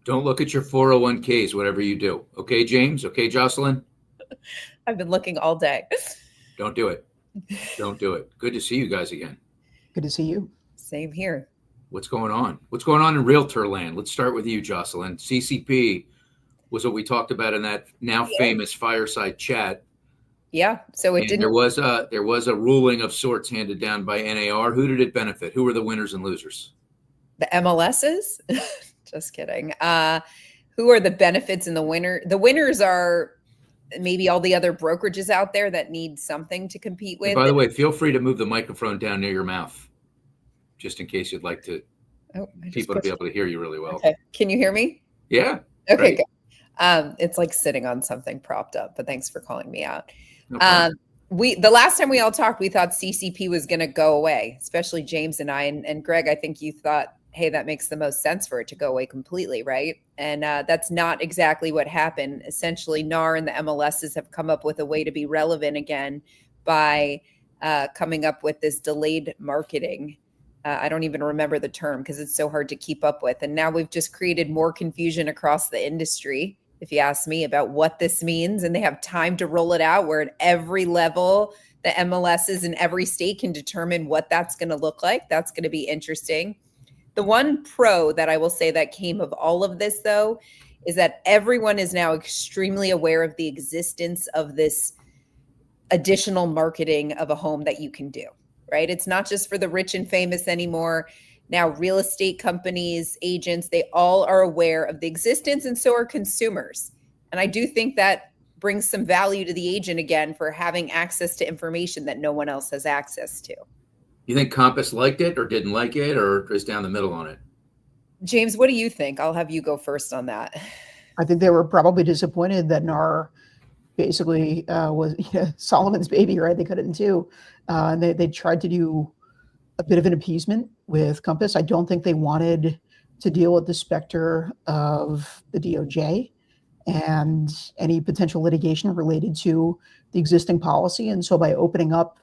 Don't look at your 401ks, whatever you do. Okay, James? Okay, Jocelyn? I've been looking all day. Don't do it. Don't do it. Good to see you guys again. Good to see you. Same here. What's going on? What's going on in realtor land? Let's start with you, Jocelyn. CCP was what we talked about in that now famous fireside chat. Yeah. So it didn't. There was a ruling of sorts handed down by NAR. Who did it benefit? Who were the winners and losers? The MLSs? Just kidding. Who are the benefits and the winner? The winners are maybe all the other brokerages out there that need something to compete with. And by the way, feel free to move the microphone down near your mouth, just in case you'd like to people to be able to hear you really well. Okay. Can you hear me? Yeah. Okay. Good. It's like sitting on something propped up, but thanks for calling me out. No the last time we all talked, we thought CCP was going to go away, especially James and I, and Greg, I think you thought, hey, that makes the most sense for it to go away completely, right? And that's not exactly what happened. Essentially, NAR and the MLSs have come up with a way to be relevant again by coming up with this delayed marketing. I don't even remember the term because it's so hard to keep up with. And now we've just created more confusion across the industry, if you ask me, about what this means. And they have time to roll it out where at every level, the MLSs in every state can determine what that's going to look like. That's going to be interesting. The one pro that I will say that came of all of this, though, is that everyone is now extremely aware of the existence of this additional marketing of a home that you can do, right? It's not just for the rich and famous anymore. Now, real estate companies, agents, they all are aware of the existence, and so are consumers. And I do think that brings some value to the agent again for having access to information that no one else has access to. You think Compass liked it or didn't like it or is down the middle on it? James, what do you think? I'll have you go first on that. I think they were probably disappointed that NAR basically was Solomon's baby, right? They cut it in two. And they tried to do a bit of an appeasement with Compass. I don't think they wanted to deal with the specter of the DOJ and any potential litigation related to the existing policy. And so by opening up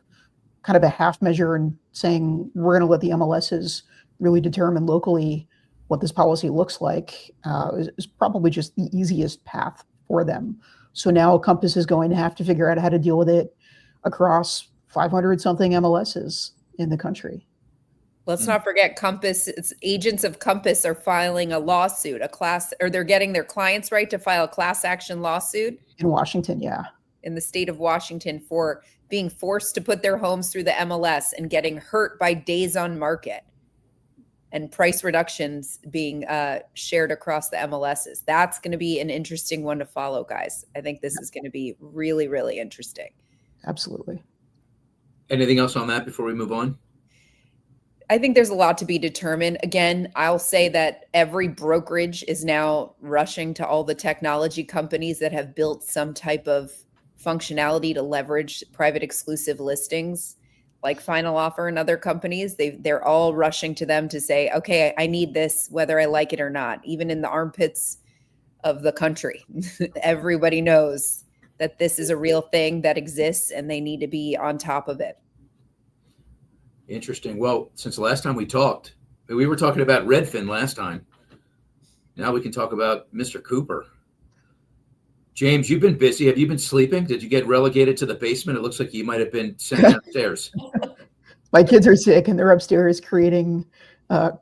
kind of a half measure and saying we're going to let the MLSs really determine locally what this policy looks like is probably just the easiest path for them. So now Compass is going to have to figure out how to deal with it across 500 something MLSs in the country. Let's not forget Compass. Agents of Compass are filing a lawsuit, they're getting their clients right to file a class action lawsuit in Washington. Yeah. In the state of Washington for being forced to put their homes through the MLS and getting hurt by days on market and price reductions being shared across the MLSs. That's going to be an interesting one to follow, guys. I think this is going to be really, really interesting. Absolutely. Anything else on that before we move on? I think there's a lot to be determined. Again, I'll say that every brokerage is now rushing to all the technology companies that have built some type of functionality to leverage private exclusive listings like Final Offer and other companies. They're all rushing to them to say, okay, I need this, whether I like it or not, even in the armpits of the country. Everybody knows that this is a real thing that exists and they need to be on top of it. Interesting. Well, since the last time we talked, we were talking about Redfin last time. Now we can talk about Mr. Cooper. James, you've been busy. Have you been sleeping? Did you get relegated to the basement? It looks like you might have been sent downstairs. My kids are sick and they're upstairs creating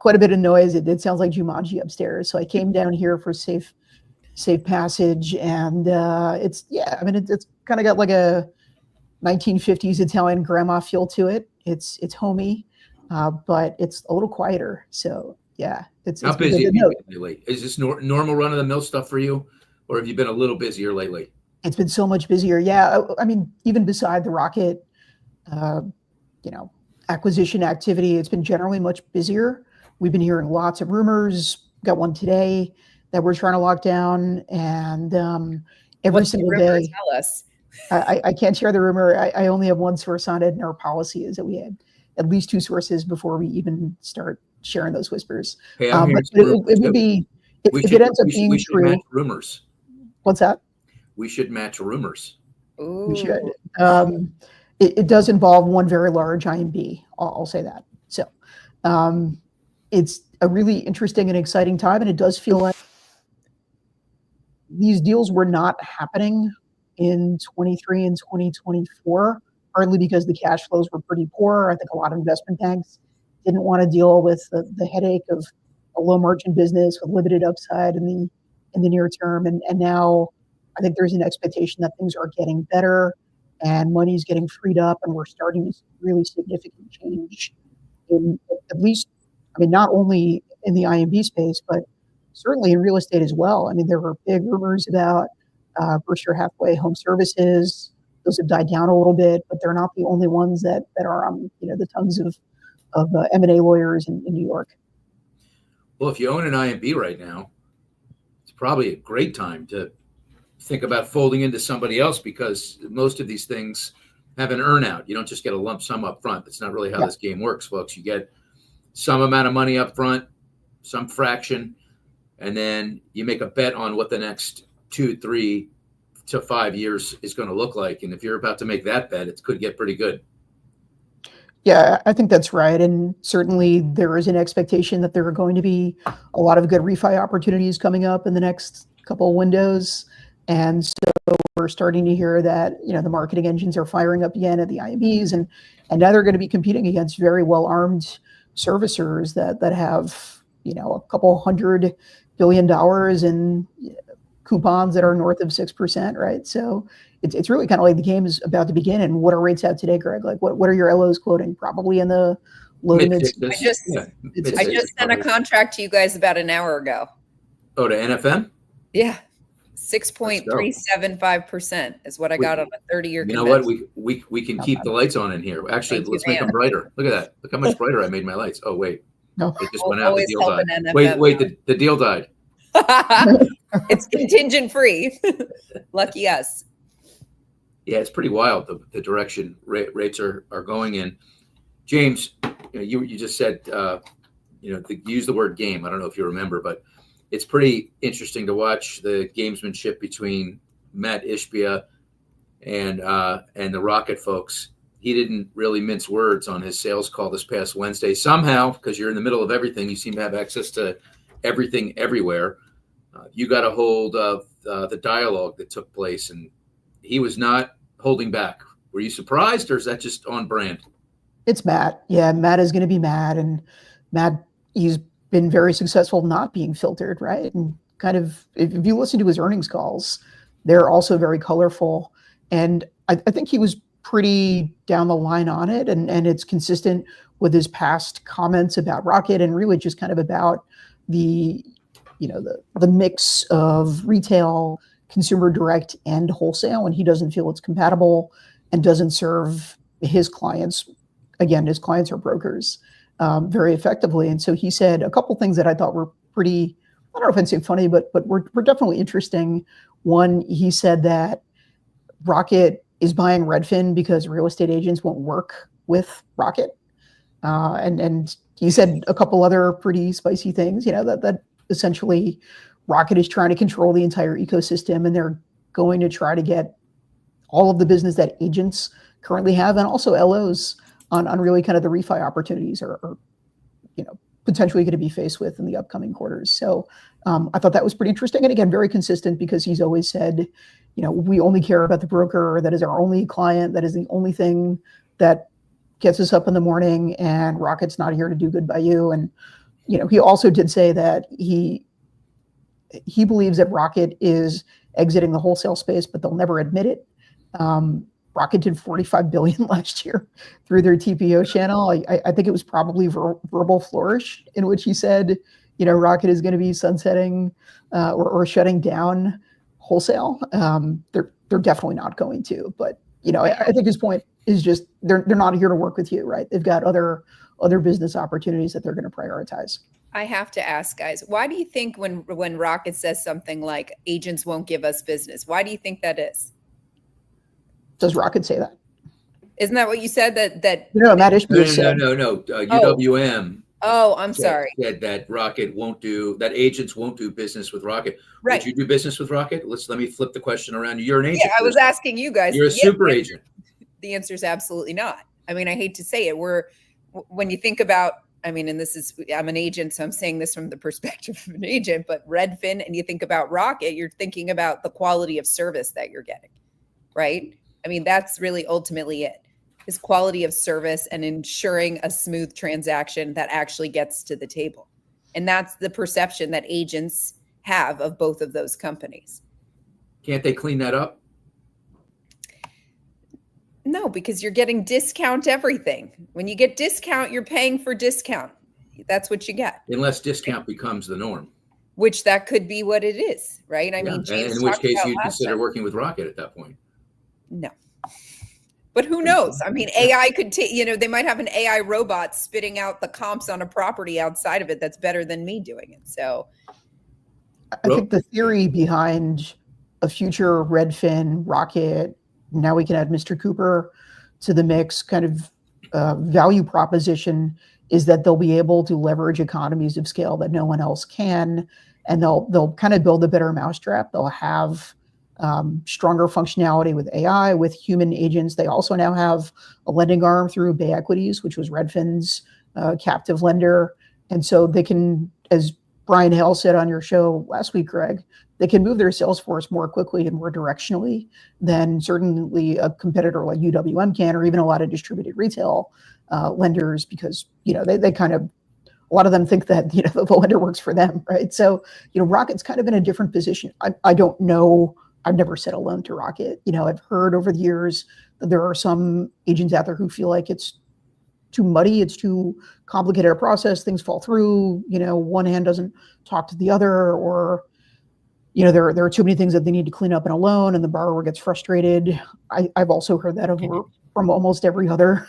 quite a bit of noise. It sounds like Jumanji upstairs. So I came down here for safe passage, and it's kind of got like a 1950s Italian grandma feel to it. It's homey, but it's a little quieter. So yeah, how busy have you been lately? Is this normal run of the mill stuff for you? Or have you been a little busier lately? It's been so much busier. Yeah. I mean, even beside the Rocket, acquisition activity, it's been generally much busier. We've been hearing lots of rumors. Got one today that we're trying to lock down. And every single day, tell us. I can't share the rumor. I only have one source on it, and our policy is that we had at least two sources before we even start sharing those whispers. Hey, but it would be, if it ends up being true. Match rumors. What's that? We should match rumors. Ooh. We should. It does involve one very large IMB. I'll say that. So it's a really interesting and exciting time, and it does feel like these deals were not happening in 23 and 2024, partly because the cash flows were pretty poor. I think a lot of investment banks didn't want to deal with the headache of a low margin business with limited upside in the near term. And now I think there's an expectation that things are getting better and money's getting freed up, and we're starting to see really significant change in at least, I mean, not only in the IMB space, but certainly in real estate as well. I mean, there were big rumors about Berkshire Hathaway Home Services. Those have died down a little bit, but they're not the only ones that are on the tongues of M&A lawyers in New York. Well, if you own an IMB right now, it's probably a great time to think about folding into somebody else, because most of these things have an earn out. You don't just get a lump sum up front. That's not really how this game works, folks. You get some amount of money up front, some fraction, and then you make a bet on what the next 2, 3 to 5 years is going to look like. And if you're about to make that bet, it could get pretty good. Yeah, I think that's right. And certainly there is an expectation that there are going to be a lot of good refi opportunities coming up in the next couple of windows. And so we're starting to hear that, the marketing engines are firing up again at the IMBs, and now they're going to be competing against very well-armed servicers that have, a couple $100 billion in coupons that are north of 6%, right? So it's really kind of like the game is about to begin. And what are rates out today, Greg? Like what are your LOs quoting? Probably in the low to mid. I just sent a contract to you guys about an hour ago. Oh, to NFM? Yeah. 6.375% is what I got on a 30-year. You know what? We can keep the lights on in here. Actually, let's make them brighter. Look at that. Look how much brighter I made my lights. Oh, wait. No. It just went out. The deal died. Wait, the deal died. It's contingent free. Lucky us. Yeah, it's pretty wild, the direction rates are going in. James, you just said, use the word game. I don't know if you remember, but it's pretty interesting to watch the gamesmanship between Matt Ishbia and the Rocket folks. He didn't really mince words on his sales call this past Wednesday. Somehow, because you're in the middle of everything, you seem to have access to everything everywhere. You got a hold of the dialogue that took place, and he was not holding back. Were you surprised, or is that just on brand? It's Matt. Yeah, Matt is going to be Matt, and Matt, he's been very successful not being filtered, right? And kind of, if you listen to his earnings calls, they're also very colorful. And I think he was pretty down the line on it, and it's consistent with his past comments about Rocket, and really just kind of about the mix of retail, consumer direct, and wholesale, and he doesn't feel it's compatible and doesn't serve his clients. Again, his clients are brokers very effectively. And so he said a couple things that I thought were pretty, I don't know if I'd say funny, but were definitely interesting. One, he said that Rocket is buying Redfin because real estate agents won't work with Rocket. And he said a couple other pretty spicy things, that essentially Rocket is trying to control the entire ecosystem, and they're going to try to get all of the business that agents currently have, and also LOs on really kind of the refi opportunities are potentially going to be faced with in the upcoming quarters. So I thought that was pretty interesting. And again, very consistent, because he's always said, we only care about the broker. That is our only client. That is the only thing that gets us up in the morning, and Rocket's not here to do good by you. And, he also did say that he believes that Rocket is exiting the wholesale space, but they'll never admit it. Rocket did $45 billion last year through their TPO channel. I think it was probably verbal flourish in which he said, Rocket is going to be sunsetting or shutting down wholesale. They're definitely not going to. But I think his point is just they're not here to work with you, right? They've got other business opportunities that they're going to prioritize. I have to ask, guys, why do you think when Rocket says something like agents won't give us business, why do you think that is? Does Rocket say that? Isn't that what you said? That Matt Ishbia said. No. UWM. Oh, I'm sorry. Said that that agents won't do business with Rocket. Right. Would you do business with Rocket? Let me flip the question around. You're an agent. Yeah, I was asking you guys. You're a super agent. The answer is absolutely not. I mean, I hate to say it. When you think about I mean, and I'm an agent, so I'm saying this from the perspective of an agent, but Redfin, and you think about Rocket, you're thinking about the quality of service that you're getting, right? I mean, that's really ultimately it, is quality of service and ensuring a smooth transaction that actually gets to the table. And that's the perception that agents have of both of those companies. Can't they clean that up? No, because you're getting discount everything. When you get discount, you're paying for discount. That's what you get. Unless discount becomes the norm. Which that could be what it is, right? I mean, James, in which case you'd consider working with Rocket at that point. No. But who knows? I mean, AI could take, they might have an AI robot spitting out the comps on a property outside of it that's better than me doing it. So I think the theory behind a future Redfin, Rocket, now we can add Mr. Cooper to the mix, kind of value proposition is that they'll be able to leverage economies of scale that no one else can, and they'll kind of build a better mousetrap. They'll have stronger functionality with AI, with human agents. They also now have a lending arm through Bay Equities, which was Redfin's captive lender, and so they can, as Brian Hale said on your show last week, Greg, they can move their sales force more quickly and more directionally than certainly a competitor like UWM can, or even a lot of distributed retail lenders, because they kind of, a lot of them think that the lender works for them, right? So Rocket's kind of in a different position. I don't know. I've never said a loan to Rocket. I've heard over the years that there are some agents out there who feel like it's too muddy, it's too complicated a process, things fall through, one hand doesn't talk to the other, or there are too many things that they need to clean up in a loan and the borrower gets frustrated. I've also heard that from almost every other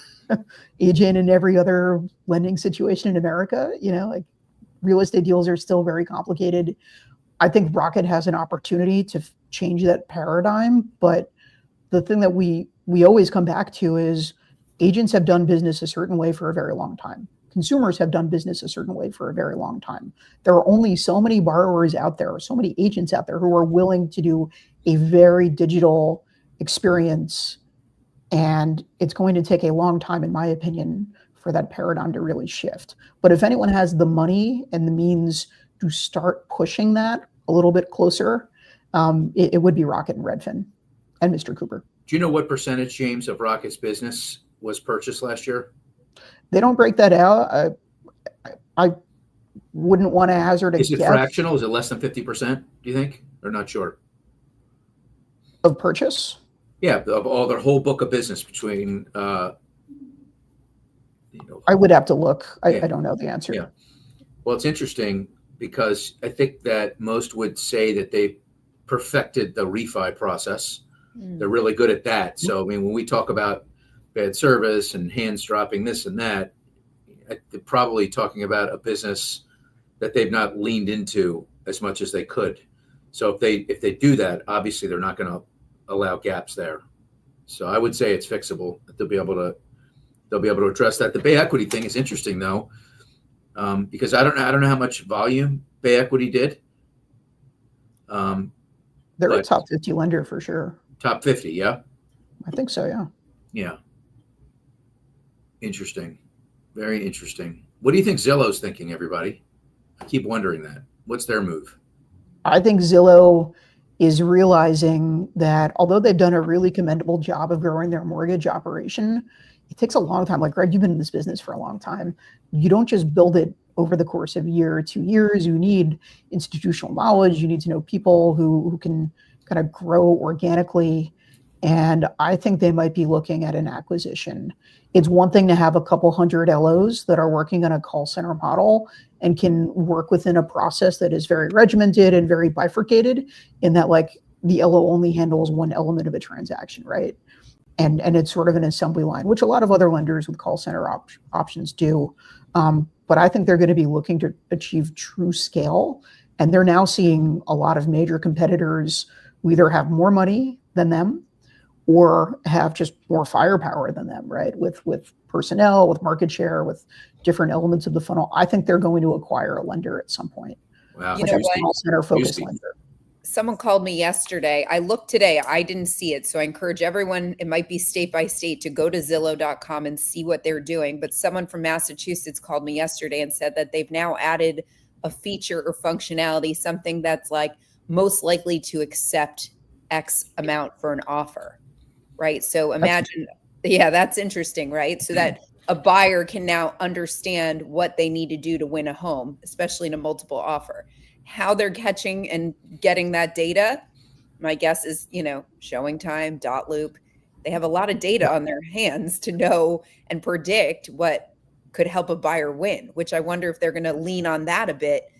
agent in every other lending situation in America. Like real estate deals are still very complicated. I think Rocket has an opportunity to change that paradigm, but the thing that we always come back to is agents have done business a certain way for a very long time. Consumers have done business a certain way for a very long time. There are only so many borrowers out there, so many agents out there who are willing to do a very digital experience. And it's going to take a long time, in my opinion, for that paradigm to really shift. But if anyone has the money and the means to start pushing that a little bit closer, it would be Rocket and Redfin and Mr. Cooper. Do you know what percentage, James, of Rocket's business was purchased last year? They don't break that out. I wouldn't want to hazard a guess. Is it fractional? Is it less than 50%, do you think? Or not sure? Of purchase? Yeah, of all their whole book of business between... I would have to look. I don't know the answer. Yeah. Well, it's interesting because I think that most would say that they perfected the refi process. They're really good at that. So, I mean, when we talk about bad service and hands dropping this and that, they're probably talking about a business that they've not leaned into as much as they could. So if they do that, obviously they're not going to allow gaps there. So I would say it's fixable. They'll be able to address that. The Bay Equity thing is interesting though, because I don't know how much volume Bay Equity did. They're a top 50 lender for sure. Top 50, yeah? I think so, yeah. Yeah. Interesting. Very interesting. What do you think Zillow's thinking, everybody? I keep wondering that. What's their move? I think Zillow is realizing that although they've done a really commendable job of growing their mortgage operation, it takes a long time. Like, Greg, you've been in this business for a long time. You don't just build it over the course of a year or 2 years. You need institutional knowledge. You need to know people who can kind of grow organically. And I think they might be looking at an acquisition. It's one thing to have a couple hundred LOs that are working on a call center model and can work within a process that is very regimented and very bifurcated, in that like the LO only handles one element of a transaction, right? And it's sort of an assembly line, which a lot of other lenders with call center options do. But I think they're going to be looking to achieve true scale. And they're now seeing a lot of major competitors who either have more money than them or have just more firepower than them, right? With personnel, with market share, with different elements of the funnel. I think they're going to acquire a lender at some point. Wow. You know what? Call center focused lender. someone called me yesterday. I looked today. I didn't see it. So I encourage everyone, it might be state by state, to go to Zillow.com and see what they're doing. But someone from Massachusetts called me yesterday and said that they've now added a feature or functionality, something that's like most likely to accept X amount for an offer, right? So imagine, that's interesting, right? So that a buyer can now understand what they need to do to win a home, especially in a multiple offer. How they're catching and getting that data, my guess is, showing time, dot loop. They have a lot of data on their hands to know and predict what could help a buyer win, which I wonder if they're going to lean on that a bit,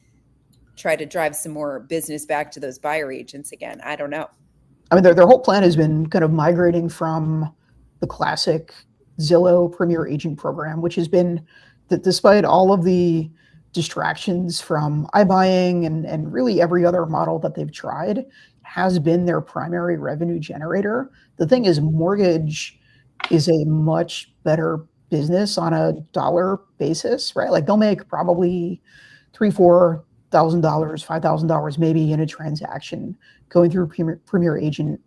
try to drive some more business back to those buyer agents again. I don't know. I mean, their whole plan has been kind of migrating from the classic Zillow Premier Agent program, which has been that despite all of the distractions from iBuying and really every other model that they've tried, has been their primary revenue generator. The thing is, mortgage is a much better business on a dollar basis, right? Like they'll make probably $3,000, $4,000, $5,000 maybe in a transaction going through Premier Agent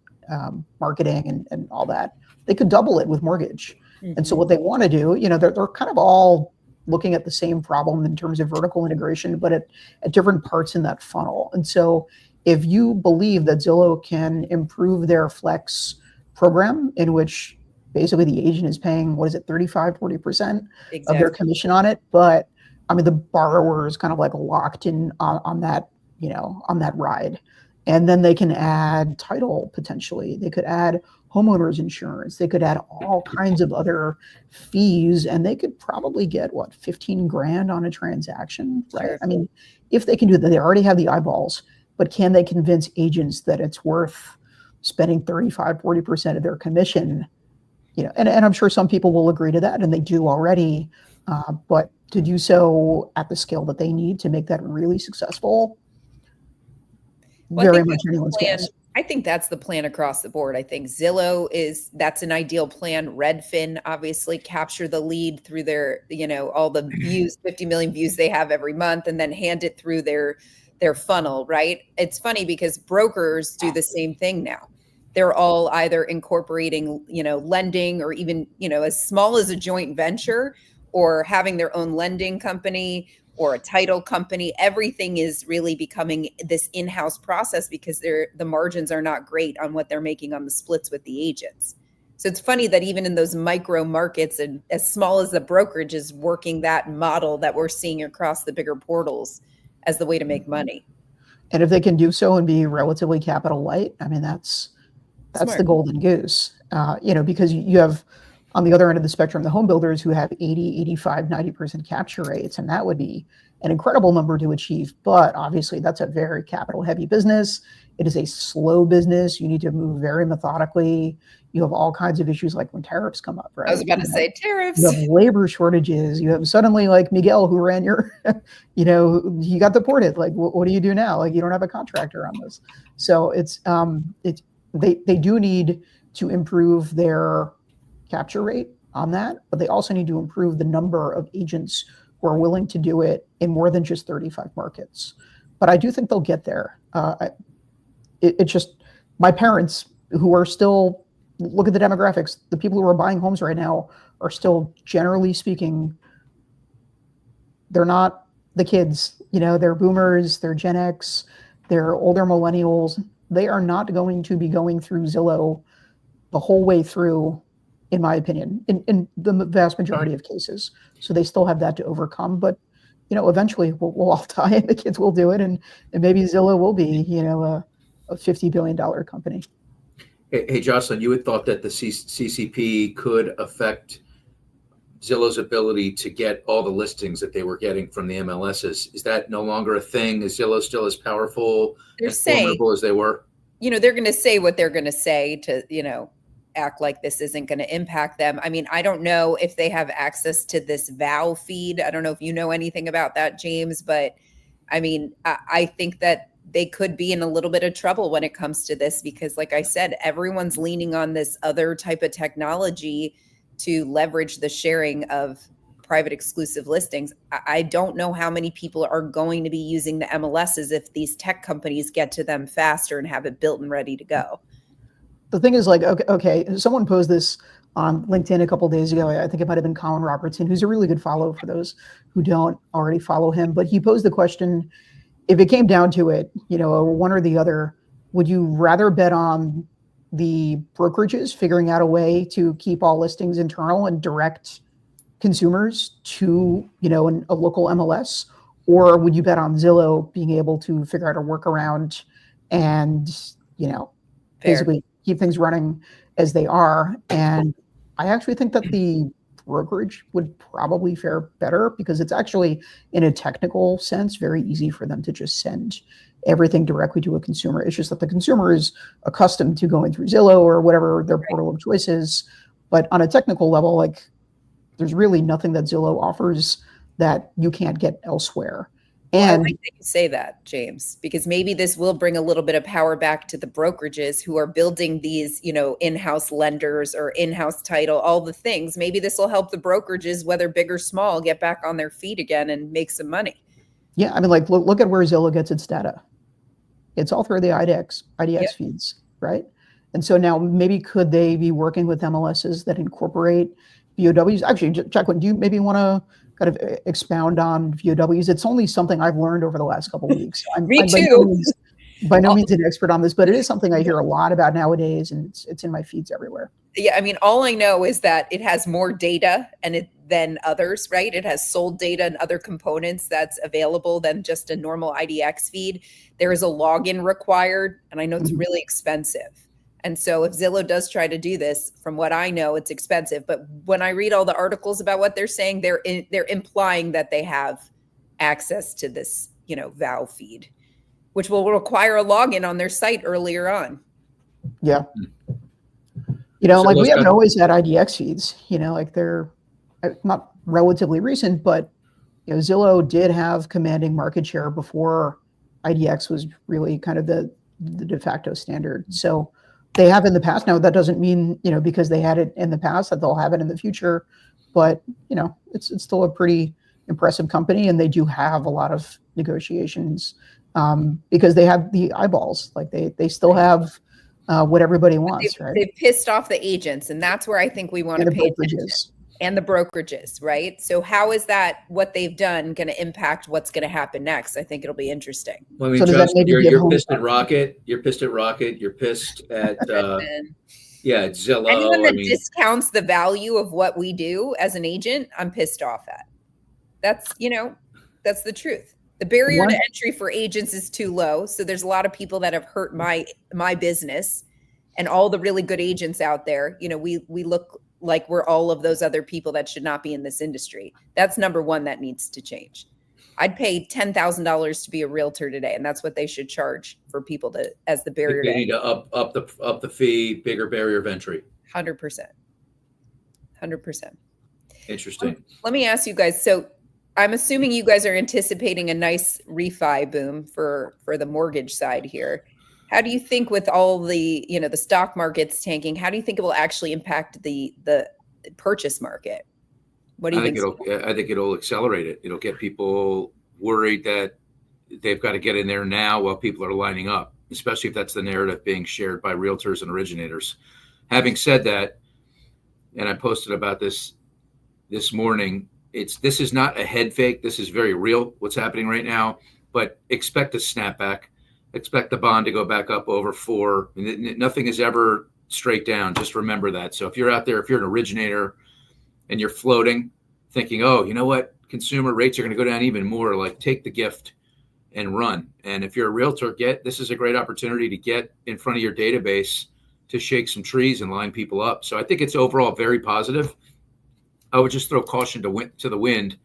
marketing and all that. They could double it with mortgage. Mm-hmm. And so what they want to do, they're kind of all looking at the same problem in terms of vertical integration, but at different parts in that funnel. And so if you believe that Zillow can improve their Flex program, in which basically the agent is paying, 35, 40% of their commission on it, but I mean, the borrower is kind of like locked in on that, on that ride. And then they can add title potentially. They could add homeowners insurance. They could add all kinds of other fees, and they could probably get 15 grand on a transaction, right? Sure. I mean, if they can do that, they already have the eyeballs, but can they convince agents that it's worth spending 35, 40% of their commission? And I'm sure some people will agree to that, and they do already, but to do so at the scale that they need to make that really successful, very much anyone's guess. I think that's the plan across the board. I think Zillow that's an ideal plan. Redfin, obviously, capture the lead through their, all the views, 50 million views they have every month, and then hand it through their funnel, right? It's funny because brokers do the same thing now. They're all either incorporating, lending, or even, as small as a joint venture, or having their own lending company or a title company. Everything is really becoming this in-house process because the margins are not great on what they're making on the splits with the agents. So it's funny that even in those micro markets, and as small as the brokerage is working that model that we're seeing across the bigger portals as the way to make money. And if they can do so and be relatively capital light, I mean, that's Smart. The golden goose, because you have on the other end of the spectrum, the home builders who have 80, 85, 90% capture rates, and that would be an incredible number to achieve. But obviously that's a very capital heavy business. It is a slow business. You need to move very methodically. You have all kinds of issues like when tariffs come up, right? I was about to say tariffs. You have labor shortages. You have suddenly like Miguel who ran your, he got deported. Like, what do you do now? Like, you don't have a contractor on this. So they do need to improve their capture rate on that, but they also need to improve the number of agents who are willing to do it in more than just 35 markets. But I do think they'll get there. It's just my parents who are still, look at the demographics, the people who are buying homes right now are still, generally speaking, they're not the kids, they're boomers, they're Gen X, they're older millennials. They are not going to be going through Zillow the whole way through, in my opinion, in the vast majority of cases. So they still have that to overcome. But, eventually we'll all die and the kids will do it. And maybe Zillow will be, a $50 billion company. Hey, Jocelyn, you had thought that the CCP could affect Zillow's ability to get all the listings that they were getting from the MLSs. Is that no longer a thing? Is Zillow still as powerful and formidable as they were? They're going to say what they're going to say to, act like this isn't going to impact them. I mean, I don't know if they have access to this VOW feed. I don't know if you know anything about that, James, but I mean, I think that they could be in a little bit of trouble when it comes to this because, like I said, everyone's leaning on this other type of technology to leverage the sharing of private exclusive listings. I don't know how many people are going to be using the MLSs if these tech companies get to them faster and have it built and ready to go. The thing is, like, okay, someone posed this on LinkedIn a couple of days ago. I think it might have been Colin Robertson, who's a really good follow for those who don't already follow him. But he posed the question, if it came down to it, one or the other, would you rather bet on the brokerages figuring out a way to keep all listings internal and direct consumers to, a local MLS? Or would you bet on Zillow being able to figure out a workaround and, basically keep things running as they are? And I actually think that the brokerage would probably fare better because it's actually, in a technical sense, very easy for them to just send everything directly to a consumer. It's just that the consumer is accustomed to going through Zillow or whatever their portal of choice is. But on a technical level, like, there's really nothing that Zillow offers that you can't get elsewhere. And I like that you say that, James, because maybe this will bring a little bit of power back to the brokerages who are building these, in-house lenders or in-house title, all the things. Maybe this will help the brokerages, whether big or small, get back on their feet again and make some money. Yeah, I mean, like, look at where Zillow gets its data. It's all through the IDX Yep. feeds, right? And so now maybe could they be working with MLSs that incorporate VOWs? Actually, Jacqueline, do you maybe want to kind of expound on VOWs? It's only something I've learned over the last couple of weeks. Me I'm too. by no means an expert on this, but it is something I hear a lot about nowadays, and it's in my feeds everywhere. Yeah, I mean, all I know is that it has more data than others, right? It has sold data and other components that's available than just a normal IDX feed. There is a login required, and I know it's really expensive. And so if Zillow does try to do this, from what I know, it's expensive. But when I read all the articles about what they're saying, they're implying that they have access to this, VOW feed, which will require a login on their site earlier on. Yeah. So like, we those haven't guys- always had IDX feeds, like, they're not relatively recent, but Zillow did have commanding market share before IDX was really kind of the de facto standard. So they have in the past. Now, that doesn't mean, because they had it in the past that they'll have it in the future, but it's still a pretty impressive company, and they do have a lot of negotiations because they have the eyeballs. Like, they still have what everybody wants, right? They've pissed off the agents, and that's where I think we want to pay attention. And the brokerages, right? So how is that, what they've done, going to impact what's going to happen next? I think it'll be interesting. Well, I mean, So does that Justin, maybe you're give pissed home- at Rocket. You're pissed at Rocket. You're pissed at at Zillow. Anyone that I mean, discounts the value of what we do as an agent, I'm pissed off at. That's the truth. The barrier to entry for agents is too low. So there's a lot of people that have hurt my business, and all the really good agents out there. We look like we're all of those other people that should not be in this industry. That's number one that needs to change. I'd pay $10,000 to be a realtor today, and that's what they should charge for people as the barrier to they need entry. to up the fee, bigger barrier of entry. 100%. 100%. Interesting. Let me ask you guys. So I'm assuming you guys are anticipating a nice refi boom for the mortgage side here. How do you think, with all the, the stock market's tanking, how do you think it will actually impact the purchase market? What do you think? I think it'll accelerate it. It'll get people worried that they've got to get in there now while people are lining up, especially if that's the narrative being shared by realtors and originators. Having said that, and I posted about this morning, this is not a head fake. This is very real, what's happening right now, but expect a snapback. Expect the bond to go back up over 4. Nothing is ever straight down. Just remember that. So if you're out there, if you're an originator and you're floating, thinking, oh, you know what, consumer rates are going to go down even more, like, take the gift and run. And if you're a realtor, this is a great opportunity to get in front of your database to shake some trees and line people up. So I think it's overall very positive. I would just throw caution to the wind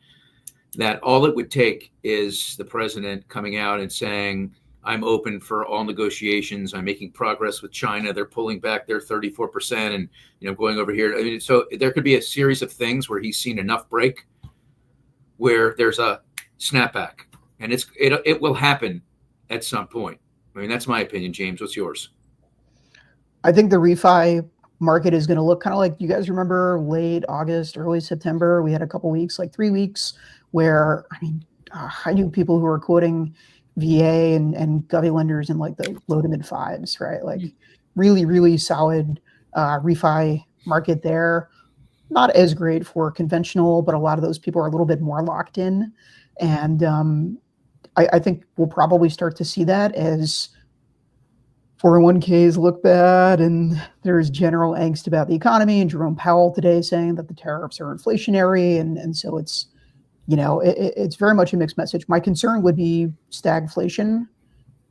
that all it would take is the president coming out and saying, I'm open for all negotiations. I'm making progress with China. They're pulling back their 34% and, going over here. I mean, so there could be a series of things where he's seen enough break where there's a snapback, and it will happen at some point. I mean, that's my opinion. James, what's yours? I think the refi market is going to look kind of like, you guys remember late August, early September, we had a couple weeks, like 3 weeks, where I knew people who were quoting VA and Govy lenders in like the low to mid fives, right? Like really, really solid refi market there. Not as great for conventional, but a lot of those people are a little bit more locked in. And I think we'll probably start to see that as 401ks look bad and there's general angst about the economy. And Jerome Powell today saying that the tariffs are inflationary. And so it's, it's very much a mixed message. My concern would be stagflation,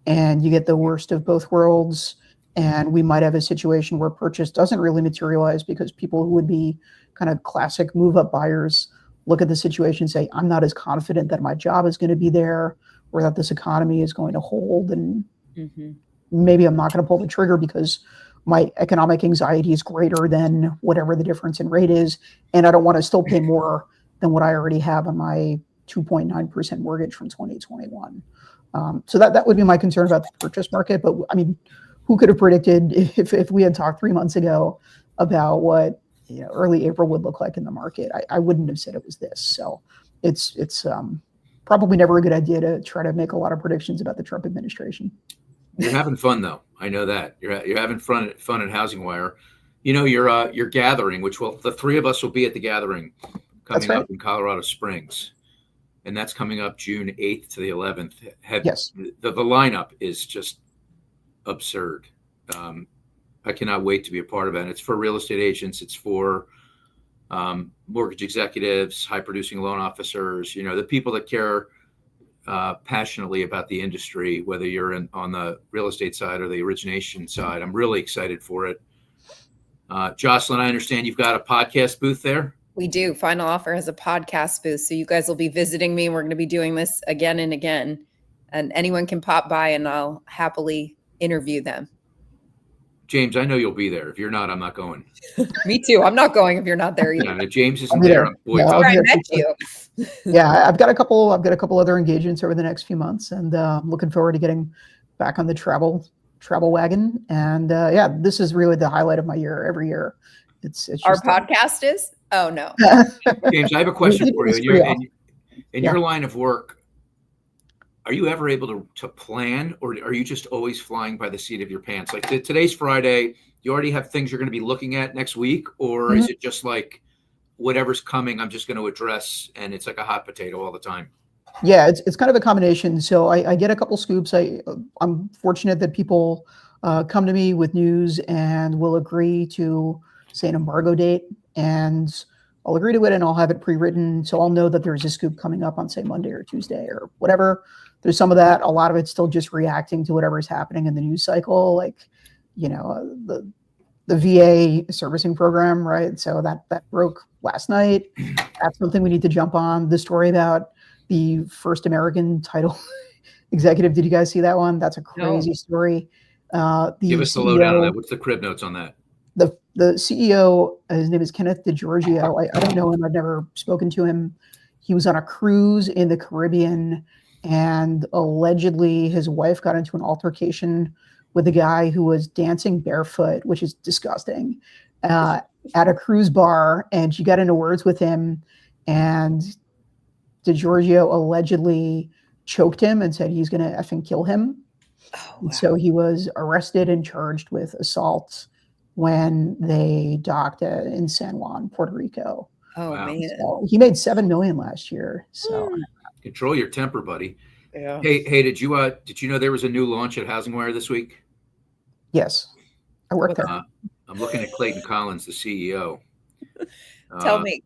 and you get the worst of both worlds. And we might have a situation where purchase doesn't really materialize because people who would be kind of classic move up buyers look at the situation and say, I'm not as confident that my job is going to be there or that this economy is going to hold. And maybe I'm not going to pull the trigger because my economic anxiety is greater than whatever the difference in rate is. And I don't want to still pay more than what I already have on my 2.9% mortgage from 2021. So that would be my concern about the purchase market. But I mean, who could have predicted if we had talked 3 months ago about what early April would look like in the market? I wouldn't have said it was this. So it's probably never a good idea to try to make a lot of predictions about the Trump administration. You're having fun though. I know that you're having fun at HousingWire. Your gathering, which the three of us will be at the gathering coming up in Colorado Springs, and that's coming up June 8th to the 11th. Yes, the lineup is just absurd. I cannot wait to be a part of it. It's for real estate agents. It's for mortgage executives, high producing loan officers, the people that care passionately about the industry, whether you're on the real estate side or the origination side. I'm really excited for it. Jocelyn, I understand you've got a podcast booth there. We do. Final Offer has a podcast booth. So you guys will be visiting me. We're going to be doing this again and again. And anyone can pop by and I'll happily interview them. James, I know you'll be there. If you're not, I'm not going. Me too. I'm not going if you're not there either. Yeah, if James isn't there. I met you. Yeah, I've got a couple other engagements over the next few months, and I'm looking forward to getting back on the travel wagon. And this is really the highlight of my year every year. It's just our podcast is. Oh no, James, I have a question for you. In your line of work, are you ever able to plan, or are you just always flying by the seat of your pants? Like today's Friday, you already have things you're going to be looking at next week, or is it just like whatever's coming, I'm just going to address, and it's like a hot potato all the time? Yeah, it's kind of a combination. So I get a couple scoops. I'm fortunate that people come to me with news and will agree to, say, an embargo date, and I'll agree to it and I'll have it pre-written. So I'll know that there's a scoop coming up on, say, Monday or Tuesday or whatever. There's some of that. A lot of it's still just reacting to whatever's happening in the news cycle, like, the VA servicing program, right? So that broke last night. That's something we need to jump on. The story about the first American title executive. Did you guys see that one? That's a crazy story. Give us the lowdown on that. What's the crib notes on that? The CEO, his name is Kenneth DeGiorgio. I don't know him. I've never spoken to him. He was on a cruise in the Caribbean, and allegedly his wife got into an altercation with a guy who was dancing barefoot, which is disgusting, at a cruise bar, and she got into words with him, and DeGiorgio allegedly choked him and said he's going to effing kill him. Oh, wow. And so he was arrested and charged with assault when they docked in San Juan, Puerto Rico. Oh, wow. Man. So he made $7 million last year. So control your temper, buddy. Yeah. Hey, did you know there was a new launch at HousingWire this week? Yes, I worked there. I'm looking at Clayton Collins, the CEO. Tell me.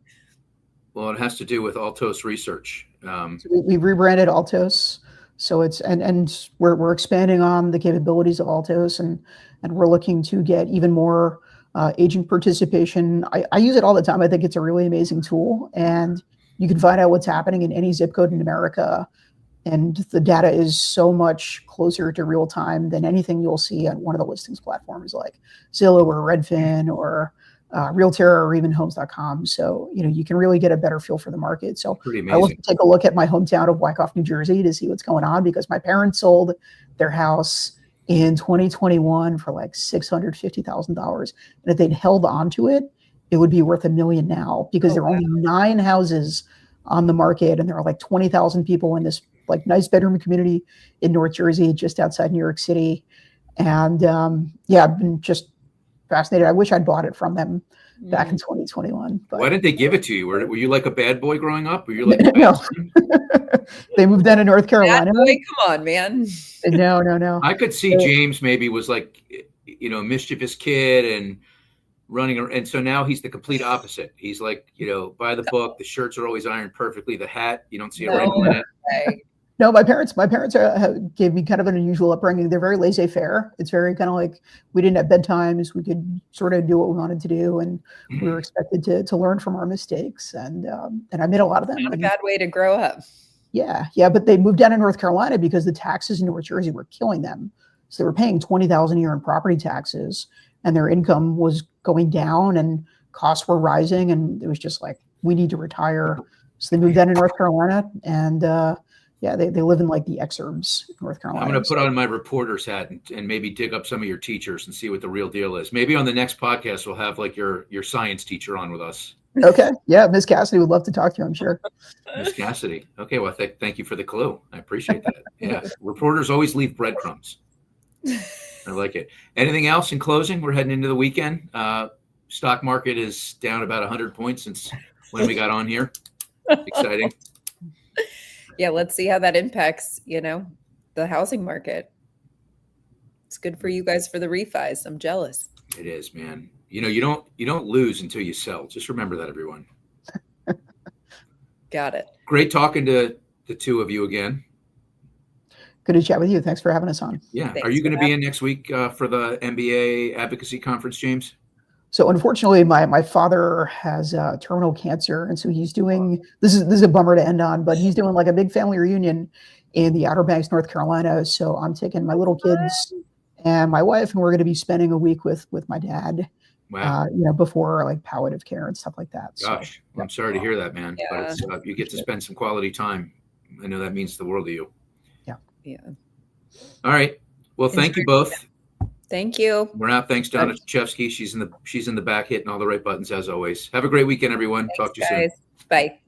Well, it has to do with Altos Research. So we've rebranded Altos, so it's and we're expanding on the capabilities of Altos, and we're looking to get even more agent participation. I use it all the time. I think it's a really amazing tool, and you can find out what's happening in any zip code in America. And the data is so much closer to real time than anything you'll see on one of the listings platforms like Zillow or Redfin or Realtor or even Homes.com. So, you can really get a better feel for the market. So I will take a look at my hometown of Wyckoff, New Jersey to see what's going on, because my parents sold their house in 2021 for like $650,000. And if they'd held onto it, it would be worth $1 million now, because there are only 9 houses on the market, and there are like 20,000 people in this like nice bedroom community in North Jersey, just outside New York City. And I've been just fascinated. I wish I'd bought it from them back in 2021. But why didn't they give it to you? Were you like a bad boy growing up? Were you like a no? They moved down to North Carolina. Bad boy, come on, man. No. I could see James maybe was like, mischievous kid and running, and so now he's the complete opposite. He's like, by the book. The shirts are always ironed perfectly. The hat, you don't see a wrinkle in it. No, my parents gave me kind of an unusual upbringing. They're very laissez-faire. It's very kind of like, we didn't have bedtimes. We could sort of do what we wanted to do, and we were expected to learn from our mistakes. And I made a lot of them. Not a bad way to grow up. Yeah, but they moved down to North Carolina because the taxes in North Jersey were killing them. So they were paying $20,000 a year in property taxes, and their income was going down, and costs were rising, and it was just like, we need to retire. So they moved down to North Carolina, and they live in like the exurbs, North Carolina. I'm going to put on my reporter's hat and maybe dig up some of your teachers and see what the real deal is. Maybe on the next podcast, we'll have like your science teacher on with us. Okay. Yeah. Miss Cassidy would love to talk to you, I'm sure. Miss Cassidy. Okay. Well, thank you for the clue. I appreciate that. Yeah. Reporters always leave breadcrumbs. I like it. Anything else in closing? We're heading into the weekend. Stock market is down about 100 points since when we got on here. Exciting. Yeah, let's see how that impacts, the housing market. It's good for you guys for the refis. I'm jealous. It is, man. You don't lose until you sell. Just remember that, everyone. Got it. Great talking to the two of you again. Good to chat with you. Thanks for having us on. Yeah. Are you going to be in next week for the MBA advocacy conference, James? So unfortunately, my father has terminal cancer, and so he's doing, this is a bummer to end on, but he's doing like a big family reunion in the Outer Banks, North Carolina. So I'm taking my little kids and my wife, and we're going to be spending a week with my dad. Wow. Before like palliative care and stuff like that. Gosh, I'm sorry to hear that, man. Yeah. But you get to spend some quality time. I know that means the world to you. Yeah. All right. Well, thank you both. Thank you. We're out. Thanks, Donna Chevsky. She's in the back hitting all the right buttons as always. Have a great weekend, everyone. Thanks, Talk to you guys. soon. Bye.